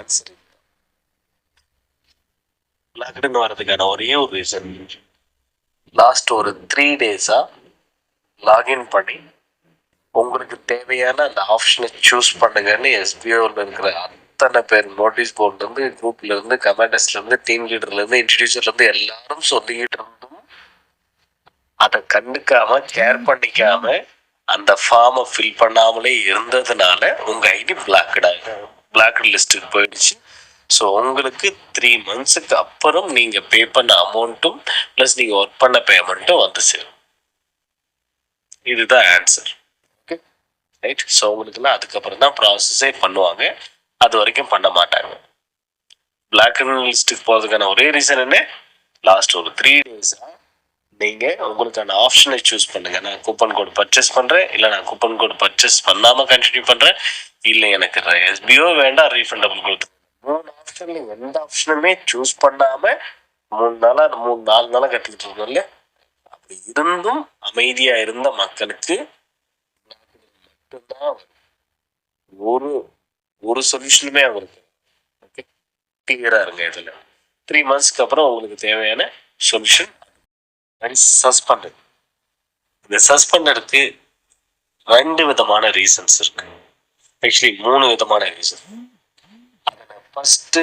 Answer. பிளாக்டுன்னு வர்றதுக்கான ஒரே ஒரு ரீசன், லாஸ்ட் ஒரு 3 days லாகின் பண்ணி உங்களுக்கு தேவையான அந்த ஆப்ஷனை சூஸ் பண்ணுங்கன்னு எஸ்பிஓவில் இருக்கிற அத்தனை பேர் நோட்டீஸ் போர்ட்லேருந்து, குரூப்லேருந்து, கமாண்டர்ஸ்லேருந்து, டீம் லீடர்லேருந்து, இன்ட்ரடியூசர்லேருந்து எல்லாரும் சொல்லிக்கிட்டு இருந்தும் அதை கண்டுக்காம கேர் பண்ணிக்காம அந்த ஃபார்மை ஃபில் பண்ணாமலே இருந்ததுனால உங்கள் ஐடி பிளாக் லிஸ்ட்டுக்கு போயிடுச்சு. ஸோ உங்களுக்கு 3 months அப்புறம் நீங்கள் பே பண்ண அமௌண்ட்டும் ப்ளஸ் நீங்கள் ஒர்க் பண்ண பேமெண்ட்டும் வந்து சேரும். இதுதான் ஆன்சர். Okay right. ஸோ உங்களுக்குலாம் அதுக்கப்புறம் தான் ப்ராசஸே பண்ணுவாங்க, அது வரைக்கும் பண்ண மாட்டாங்க. பிளாக் லிஸ்ட்டுக்கு போகிறதுக்கான ஒரே ரீசன் என்ன, லாஸ்ட் ஒரு 3 days நீங்கள் உங்களுக்கான ஆப்ஷனை சூஸ் பண்ணுங்கள். நான் கூப்பன் கோடு பர்ச்சேஸ் பண்ணுறேன், இல்லை நான் கூப்பன் கோடு பர்ச்சேஸ் பண்ணாமல் கண்டினியூ பண்ணுறேன், இல்லை எனக்கு எஸ்பிஓ வேண்டாம் ரீஃபண்டபிள் கொடுத்து 3 ஆப்ஷன்ல எந்த ஆப்ஷனுமே சூஸ் பண்ணாமல் 4 நாளாக கட்டிக்கிட்டு இருக்கோம் இல்லையா. அப்படி இருந்தும் அமைதியாக இருந்த மக்களுக்கு மட்டும்தான் ஒரு சொல்யூஷனுமே அவங்களுக்கு. ஓகே கிளியராக இருங்க. இதில் 3 monthsக்கு அப்புறம் உங்களுக்கு தேவையான சொல்யூஷன் சஸ்பெண்ட். இந்த சஸ்பெண்டருக்கு 2 விதமான ரீசன்ஸ் இருக்கு. ஆக்சுவலி 3 விதமான ரீசன். ஃபர்ஸ்ட்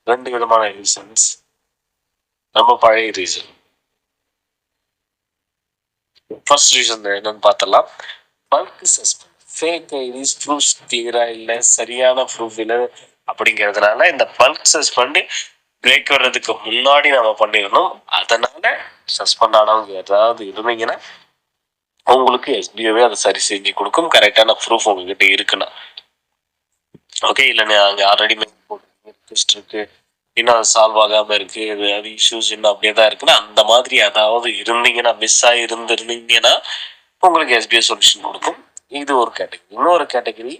2 விதமான ரீசன்ஸ் நம்ம பழைய ரீசன். ஃபர்ஸ்ட் ரீசன் என்னன்னு பார்த்தலாம். Bulk suspend, fake IDs, proofs கிளியரா இல்லை, சரியான ப்ரூஃப் இல்லை அப்படிங்கிறதுனால இந்த பல்க் சஸ்பெண்ட் பிரேக் வர்றதுக்கு முன்னாடி நம்ம பண்ணிடணும். அதனால சஸ்பெண்ட் ஆனவங்க ஏதாவது இருந்தீங்கன்னா உங்களுக்கு எஸ்பிஓவே அதை சரி செஞ்சு கொடுக்கும், கரெக்டான ப்ரூஃப் உங்ககிட்ட இருக்குன்னா. ஓகே, இல்லைன்னா அங்கே ஆல்ரெடி இருக்கு, இன்னும் அது சால்வ் ஆகாமல் இருக்கு, அது இஷ்யூஸ் இன்னும் அப்படியே தான் இருக்குன்னா, அந்த மாதிரி ஏதாவது இருந்தீங்கன்னா, மிஸ் ஆகி இருந்திருந்தீங்கன்னா உங்களுக்கு எஸ்பிஓ சொல்யூஷன் கொடுக்கும். இது ஒரு கேட்டகரி. இன்னொரு கேட்டகரி,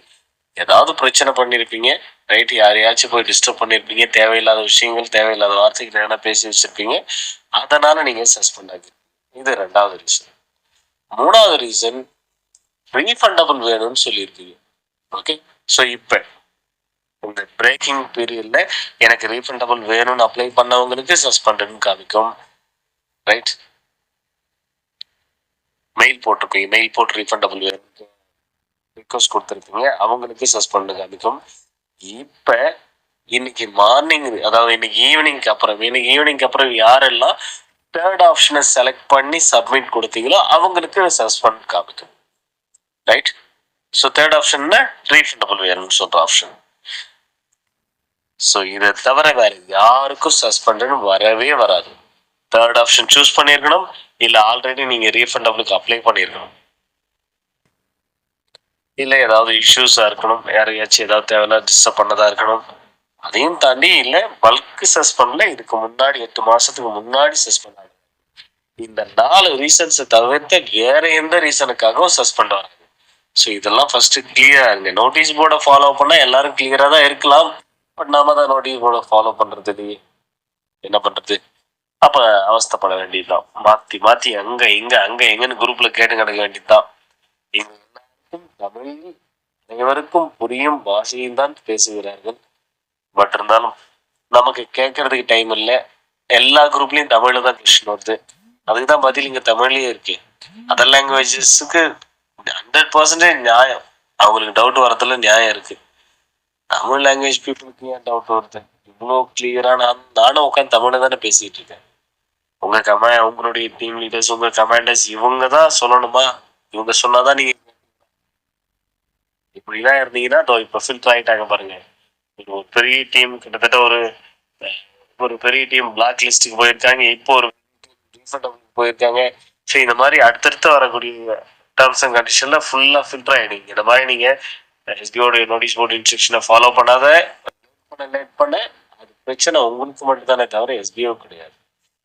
ஏதாவது பிரச்சனை பண்ணியிருப்பீங்க, ரைட், யாரையாச்சும் போய் டிஸ்டர்ப் பண்ணியிருப்பீங்க, தேவையில்லாத விஷயங்கள், தேவையில்லாத வார்த்தைகள் என்ன பேசி வச்சிருப்பீங்க, அதனால நீங்கள் சஸ்பெண்ட் ஆகிருப்பீங்க. இது 2வது ரீசன். 3வது ரீசன், ரீஃபண்டபிள் வேணும்னு சொல்லியிருப்பீங்க. ஓகே, ஸோ இப்போ இந்த பிரேக்கிங் பீரியட்ல எனக்கு ரீஃபண்டபிள் வேணும்னு அப்ளை பண்ணவங்களுக்கு சஸ்பெண்டட்னு காமிக்கும். ரைட், மெயில் போட்டிருப்பீங்க, மெயில் போட்டு ரீஃபண்டபிள் வேணும் ரிக்வஸ்ட் கொடுத்துருப்பீங்க, அவங்களுக்கு சஸ்பெண்ட் காமிக்கும். இப்போ இன்னைக்கு மார்னிங், அதாவது இன்னைக்கு ஈவினிங்க்கு அப்புறம் யாரெல்லாம் 3rd ஆப்ஷனை செலக்ட் பண்ணி சப்மிட் கொடுத்தீங்களோ அவங்களுக்கு சஸ்பெண்ட் காமிக்கும். ரைட், ஸோ 3rd ஆப்ஷன்னா ரீஃபண்டபிள் வேணும்னு சொல்ற ஆப்ஷன். ஸோ இதை தவிர வேற யாருக்கும் சஸ்பெண்ட் வரவே வராது. 3rd ஆப்ஷன் சூஸ் பண்ணியிருக்கணும், இல்லை ஆல்ரெடி நீங்க ரீஃபண்டபிளுக்கு அப்ளை பண்ணியிருக்கணும், இல்லை ஏதாவது இஷ்யூஸாக இருக்கணும், யாரையாச்சும் ஏதாவது தேவையில்ல டிஸ்டர்ப் பண்ணதா இருக்கணும். அதையும் தாண்டி இல்லை பல்க் சஸ்பெண்ட்ல இதுக்கு முன்னாடி 8 மாசத்துக்கு முன்னாடி சஸ்பெண்ட் ஆகுது. இந்த 4 ரீசன்ஸை தவிர்த்து வேற எந்த ரீசனுக்காகவும் சஸ்பெண்ட் ஆகுது. ஸோ இதெல்லாம் ஃபர்ஸ்ட் கிளியரா இருங்க. நோட்டீஸ் போர்டை ஃபாலோ பண்ணா எல்லாரும் கிளியரா தான் இருக்கலாம், பட் நாம தான் நோட்டீஸ் போர்டை ஃபாலோ பண்றது இல்லையே, என்ன பண்றது? அப்ப அவஸ்தப்பட வேண்டியதுதான். மாத்தி அங்க எங்கன்னு குரூப்ல கேட்டு கிடக்க வேண்டியதுதான். தமிழில் அனைவருக்கும் புரியும் பாஷையில் தான் பேசுகிறார்கள். பட் இருந்தாலும் நமக்கு கேட்கறதுக்கு டைம் இல்லை. எல்லா குரூப்லயும் தமிழ்ல தான் கொஸ்டின் வருது, அதுக்குதான் பதில் இங்க தமிழ்லயே இருக்கு. அதர் லாங்குவேஜஸ்க்கு 100% நியாயம், அவங்களுக்கு டவுட் வரதுல நியாயம் இருக்கு. தமிழ் லாங்குவேஜ் பீப்புளுக்கு ஏன் டவுட் வருது? இவ்வளோ கிளியரா நானும் உட்காந்து தமிழ்ல தானே பேசிட்டு இருக்கேன். உங்களுடைய டீம் லீடர்ஸ், உங்க கமாண்டர்ஸ் இவங்க தான் சொல்லணுமா? இவங்க சொன்னாதான் நீங்க இப்படிதான் இருந்தீங்கன்னா இப்ப ஃபில்டர் ஆயிட்டாங்க பாருங்க. ஒரு பெரிய டீம், கிட்டத்தட்ட ஒரு பெரிய டீம் பிளாக் லிஸ்டுக்கு போயிருக்காங்க, இப்போ ஒரு போயிருக்காங்க. ஸோ இந்த மாதிரி அடுத்தடுத்து வரக்கூடிய டேர்ம்ஸ் அண்ட் கண்டிஷன்ல ஃபுல்லா ஃபில்டர் ஆயிடுங்க. இந்த மாதிரி நீங்க எஸ்பிஓட நோட்டீஸ் போர்டு இன்ஸ்ட்ரக்ஷனை ஃபாலோ பண்ணாத லேட் பண்ண அது பிரச்சனை உங்களுக்கு மட்டும் தானே தவிர எஸ்பிஓ கிடையாது.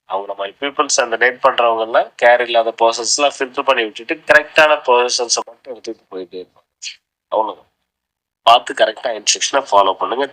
அவங்க மாதிரி பீப்புள்ஸ் அந்த லேட் பண்றவங்க எல்லாம் கேர் இல்லாத பர்சன்ஸ் எல்லாம் ஃபில்டர் பண்ணி விட்டுட்டு கரெக்டான பர்சன்ஸை மட்டும் எடுத்துட்டு போயிட்டே இருப்பாங்க. அவ்வளவுதான். பார்த்து கரெக்டா இன்ஸ்ட்ரக்ஷனை ஃபாலோ பண்ணுங்க.